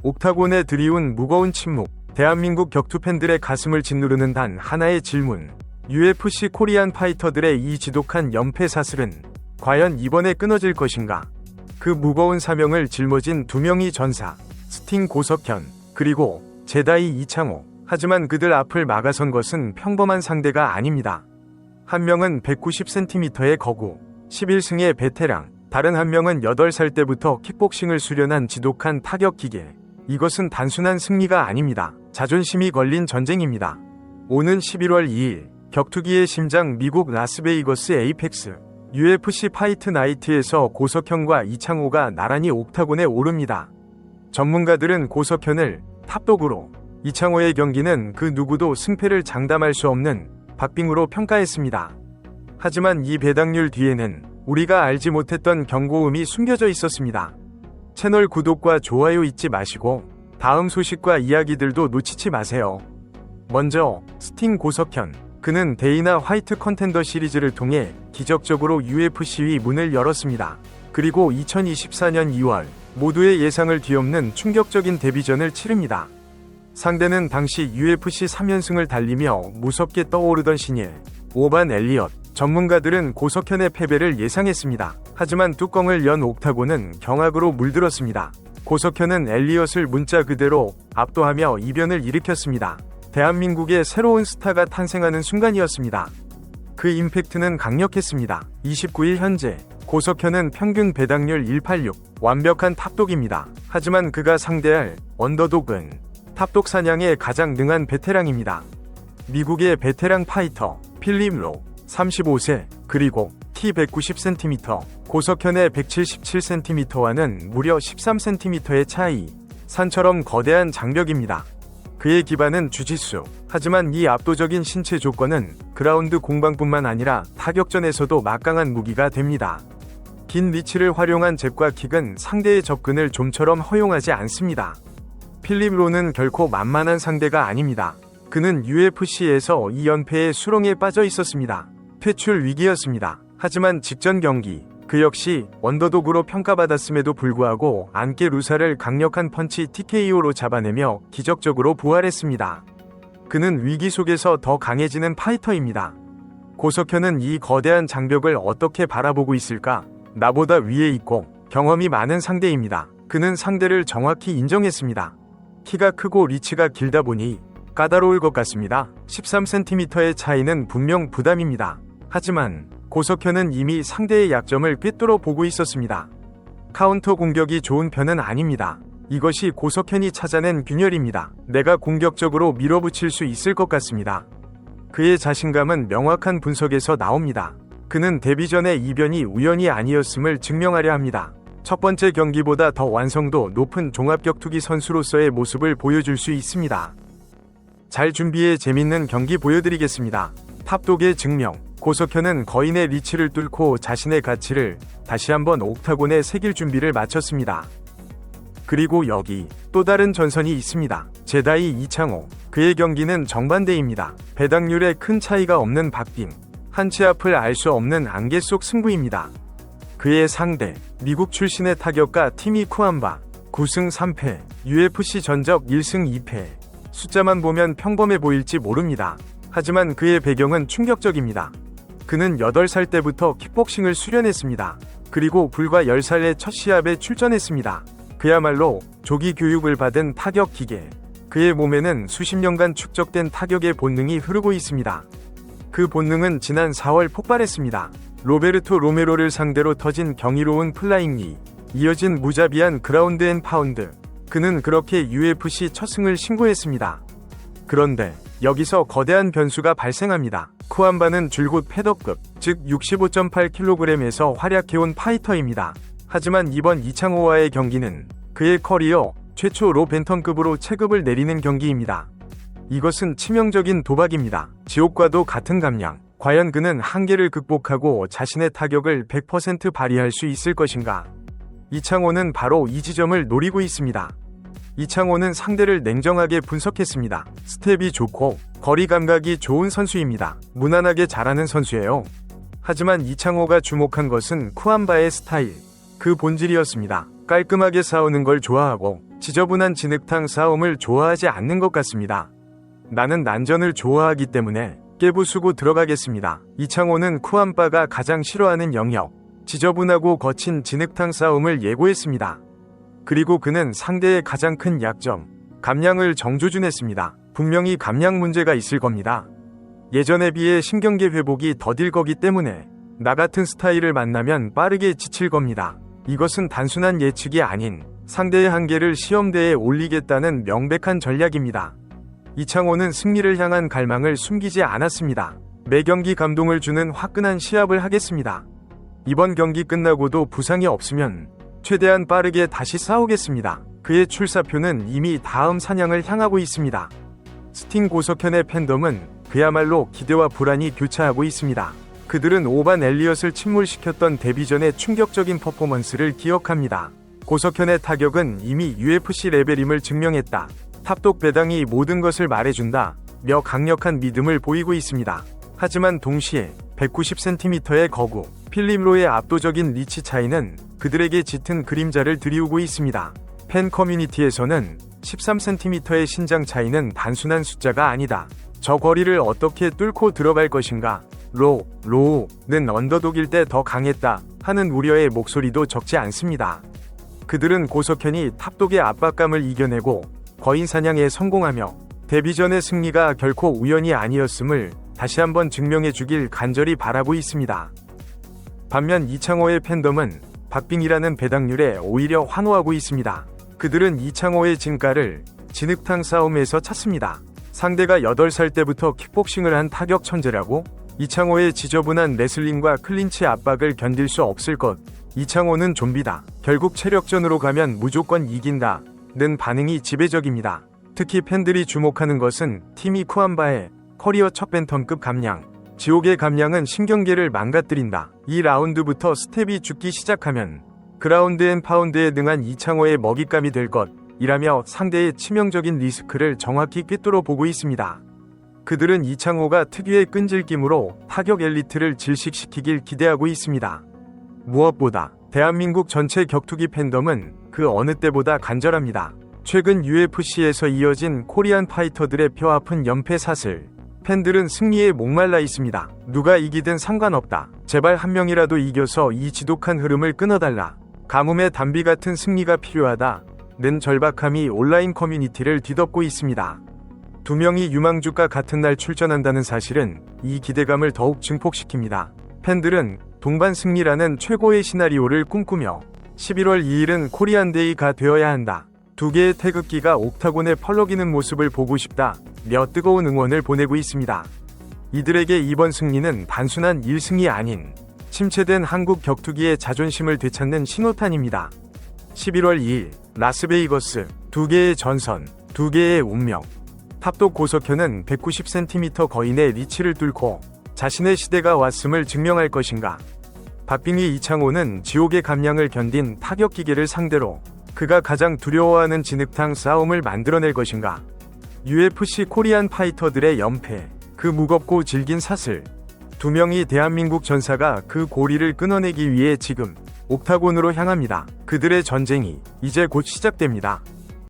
옥타곤에 들이운 무거운 침묵, 대한민국 격투 팬들의 가슴을 짓누르는 단 하나의 질문. UFC 코리안 파이터들의 이 지독한 연패 사슬은 과연 이번에 끊어질 것인가? 그 무거운 사명을 짊어진 두 명의 전사, 스팅 고석현, 그리고 제다이 이창호. 하지만 그들 앞을 막아선 것은 평범한 상대가 아닙니다. 한 명은 190cm의 거구, 11승의 베테랑, 다른 한 명은 8살 때부터 킥복싱을 수련한 지독한 타격 기계. 이것은 단순한 승리가 아닙니다. 자존심이 걸린 전쟁입니다. 오는 11월 2일, 격투기의 심장 미국 라스베이거스 에이펙스 UFC 파이트 나이트에서 고석현과 이창호가 나란히 옥타곤에 오릅니다. 전문가들은 고석현을 탑독으로, 이창호의 경기는 그 누구도 승패를 장담할 수 없는 박빙으로 평가했습니다. 하지만 이 배당률 뒤에는 우리가 알지 못했던 경고음이 숨겨져 있었습니다. 채널 구독과 좋아요 잊지 마시고 다음 소식과 이야기들도 놓치지 마세요. 먼저 스팅 고석현. 그는 데이나 화이트 컨텐더 시리즈를 통해 기적적으로 UFC의 문을 열었습니다. 그리고 2024년 2월 모두의 예상을 뒤엎는 충격적인 데뷔전을 치릅니다. 상대는 당시 UFC 3연승을 달리며 무섭게 떠오르던 신예 오반 엘리엇. 전문가들은 고석현의 패배를 예상했습니다. 하지만 뚜껑을 연 옥타곤은 경악으로 물들었습니다. 고석현은 엘리엇을 문자 그대로 압도하며 이변을 일으켰습니다. 대한민국의 새로운 스타가 탄생하는 순간이었습니다. 그 임팩트는 강력했습니다. 29일 현재 고석현은 평균 배당률 186, 완벽한 탑독입니다. 하지만 그가 상대할 언더독은 탑독 사냥에 가장 능한 베테랑입니다. 미국의 베테랑 파이터 필립 로, 35세, 그리고 키 190cm, 고석현의 177cm와는 무려 13cm의 차이. 산처럼 거대한 장벽입니다. 그의 기반은 주짓수. 하지만 이 압도적인 신체 조건은 그라운드 공방뿐만 아니라 타격전에서도 막강한 무기가 됩니다. 긴 리치를 활용한 잽과 킥은 상대의 접근을 좀처럼 허용하지 않습니다. 필립 로는 결코 만만한 상대가 아닙니다. 그는 UFC에서 2연패의 수렁에 빠져 있었습니다. 퇴출 위기였습니다. 하지만 직전 경기, 그 역시 언더독으로 평가받았음에도 불구하고 안개 루사를 강력한 펀치 TKO로 잡아내며 기적적으로 부활했습니다. 그는 위기 속에서 더 강해지는 파이터입니다. 고석현은 이 거대한 장벽을 어떻게 바라보고 있을까? 나보다 위에 있고 경험이 많은 상대입니다. 그는 상대를 정확히 인정했습니다. 키가 크고 리치가 길다 보니 까다로울 것 같습니다. 13cm의 차이는 분명 부담입니다. 하지만 고석현은 이미 상대의 약점을 꿰뚫어 보고 있었습니다. 카운터 공격이 좋은 편은 아닙니다. 이것이 고석현이 찾아낸 균열입니다. 내가 공격적으로 밀어붙일 수 있을 것 같습니다. 그의 자신감은 명확한 분석에서 나옵니다. 그는 데뷔 전의 이변이 우연이 아니었음을 증명하려 합니다. 첫 번째 경기보다 더 완성도 높은 종합격투기 선수로서의 모습을 보여줄 수 있습니다. 잘 준비해 재밌는 경기 보여드리겠습니다. 탑독의 증명. 고석현은 거인의 리치를 뚫고 자신의 가치를 다시 한번 옥타곤에 새길 준비를 마쳤습니다. 그리고 여기 또 다른 전선이 있습니다. 제다이 이창호. 그의 경기는 정반대입니다. 배당률에 큰 차이가 없는 박빙. 한 치 앞을 알 수 없는 안개 속 승부입니다. 그의 상대, 미국 출신의 타격가 티미 쿠안바. 9승 3패, UFC 전적 1승 2패. 숫자만 보면 평범해 보일지 모릅니다. 하지만 그의 배경은 충격적입니다. 그는 8살 때부터 킥복싱을 수련했습니다. 그리고 불과 10살의 첫 시합에 출전했습니다. 그야말로 조기 교육을 받은 타격 기계. 그의 몸에는 수십 년간 축적된 타격의 본능이 흐르고 있습니다. 그 본능은 지난 4월 폭발했습니다. 로베르토 로메로를 상대로 터진 경이로운 플라잉 니, 이어진 무자비한 그라운드 앤 파운드. 그는 그렇게 UFC 첫 승을 신고했습니다. 그런데 여기서 거대한 변수가 발생합니다. 쿠안바는 줄곧 패더급, 즉 65.8kg에서 활약해온 파이터입니다. 하지만 이번 이창호와의 경기는 그의 커리어 최초 로 벤턴급으로 체급을 내리는 경기입니다. 이것은 치명적인 도박입니다. 지옥과도 같은 감량. 과연 그는 한계를 극복하고 자신의 타격을 100% 발휘할 수 있을 것인가? 이창호는 바로 이 지점을 노리고 있습니다. 이창호는 상대를 냉정하게 분석했습니다. 스텝이 좋고 거리 감각이 좋은 선수입니다. 무난하게 잘하는 선수예요. 하지만 이창호가 주목한 것은 쿠안바의 스타일, 그 본질이었습니다. 깔끔하게 싸우는 걸 좋아하고 지저분한 진흙탕 싸움을 좋아하지 않는 것 같습니다. 나는 난전을 좋아하기 때문에 깨부수고 들어가겠습니다. 이창호는 쿠안빠가 가장 싫어하는 영역, 지저분하고 거친 진흙탕 싸움을 예고했습니다. 그리고 그는 상대의 가장 큰 약점, 감량을 정조준했습니다. 분명히 감량 문제가 있을 겁니다. 예전에 비해 신경계 회복이 더딜 거기 때문에 나 같은 스타일을 만나면 빠르게 지칠 겁니다. 이것은 단순한 예측이 아닌 상대의 한계를 시험대에 올리겠다는 명백한 전략입니다. 이창호는 승리를 향한 갈망을 숨기지 않았습니다. 매 경기 감동을 주는 화끈한 시합을 하겠습니다. 이번 경기 끝나고도 부상이 없으면 최대한 빠르게 다시 싸우겠습니다. 그의 출사표는 이미 다음 사냥을 향하고 있습니다. 스팅 고석현의 팬덤은 그야말로 기대와 불안이 교차하고 있습니다. 그들은 오반 엘리엇을 침몰시켰던 데뷔 전의 충격적인 퍼포먼스를 기억합니다. 고석현의 타격은 이미 UFC 레벨임을 증명했다. 탑독 배당이 모든 것을 말해준다 며 강력한 믿음을 보이고 있습니다. 하지만 동시에 190cm의 거구 필립 로의 압도적인 리치 차이는 그들에게 짙은 그림자를 드리우고 있습니다. 팬 커뮤니티에서는 13cm의 신장 차이는 단순한 숫자가 아니다. 저 거리를 어떻게 뚫고 들어갈 것인가? 로우는 언더독일 때 더 강했다 하는 우려의 목소리도 적지 않습니다. 그들은 고석현이 탑독의 압박감을 이겨내고 거인 사냥에 성공하며 데뷔 전의 승리가 결코 우연이 아니었음을 다시 한번 증명해 주길 간절히 바라고 있습니다. 반면 이창호의 팬덤은 박빙이라는 배당률에 오히려 환호하고 있습니다. 그들은 이창호의 진가를 진흙탕 싸움에서 찾습니다. 상대가 8살 때부터 킥복싱을 한 타격 천재라고? 이창호의 지저분한 레슬링과 클린치 압박을 견딜 수 없을 것. 이창호는 좀비다. 결국 체력전으로 가면 무조건 이긴다. 는 반응이 지배적입니다. 특히 팬들이 주목하는 것은 티미 쿠안바의 커리어 첫 벤텀급 감량. 지옥의 감량은 신경계를 망가뜨린다. 이 라운드부터 스텝이 죽기 시작하면 그라운드 앤 파운드에 능한 이창호의 먹잇감이 될 것이라며 상대의 치명적인 리스크를 정확히 꿰뚫어 보고 있습니다. 그들은 이창호가 특유의 끈질김으로 타격 엘리트를 질식시키길 기대하고 있습니다. 무엇보다 대한민국 전체 격투기 팬덤은 그 어느 때보다 간절합니다. 최근 UFC에서 이어진 코리안 파이터들의 뼈아픈 연패 사슬. 팬들은 승리에 목말라 있습니다. 누가 이기든 상관없다. 제발 한 명이라도 이겨서 이 지독한 흐름을 끊어달라. 가뭄의 단비 같은 승리가 필요하다. 는 절박함이 온라인 커뮤니티를 뒤덮고 있습니다. 두 명이 유망주가 같은 날 출전한다는 사실은 이 기대감을 더욱 증폭시킵니다. 팬들은 동반 승리라는 최고의 시나리오를 꿈꾸며 11월 2일은 코리안데이가 되어야 한다. 두 개의 태극기가 옥타곤에 펄럭이는 모습을 보고 싶다 며 뜨거운 응원을 보내고 있습니다. 이들에게 이번 승리는 단순한 1승이 아닌 침체된 한국 격투기의 자존심을 되찾는 신호탄입니다. 11월 2일 라스베이거스 두 개의 전선, 두 개의 운명. 탑독 고석현은 190cm 거인의 리치를 뚫고 자신의 시대가 왔음을 증명할 것인가? 박빙의 이창호는 지옥의 감량을 견딘 타격 기계를 상대로 그가 가장 두려워하는 진흙탕 싸움을 만들어낼 것인가? UFC 코리안 파이터들의 연패, 그 무겁고 질긴 사슬. 두 명의 대한민국 전사가 그 고리를 끊어내기 위해 지금 옥타곤으로 향합니다. 그들의 전쟁이 이제 곧 시작됩니다.